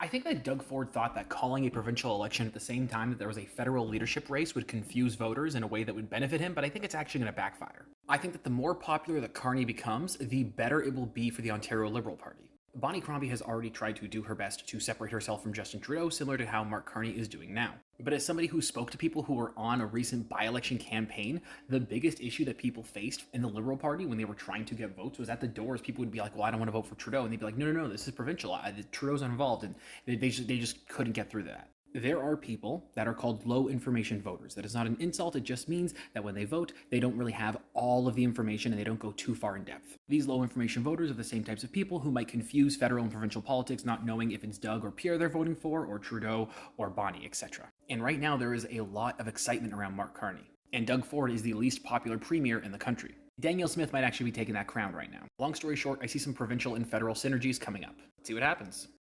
I think that Doug Ford thought that calling a provincial election at the same time that there was a federal leadership race would confuse voters in a way that would benefit him, but I think it's actually going to backfire. I think that the more popular that Carney becomes, the better it will be for the Ontario Liberal Party. Bonniecrombie has already tried to do her best to separate herself from Justin Trudeau, similar to how Markcarney is doing now. But as somebody who spoke to people who were on a recent by-election campaign, the biggest issue that people faced in the Liberal Party when they were trying to get votes was at the doors. People would be like, well, I don't want to vote for Trudeau. And they'd be like, no, this is provincial. Trudeau's not involved. And they just couldn't get through that. There are people that are called low information voters. That is not an insult. It just means that when they vote, they don't really have all of the information and they don't go too far in depth. These low information voters are the same types of people who might confuse federal and provincial politics, not knowing if it's Doug or Pierre they're voting for, or Trudeau or Bonnie, etc. And right now there is a lot of excitement around Mark Carney. And Doug Ford is the least popular premier in the country. Danielle Smith might actually be taking that crown right now. Long story short, I see some provincial and federal synergies coming up. Let's see what happens.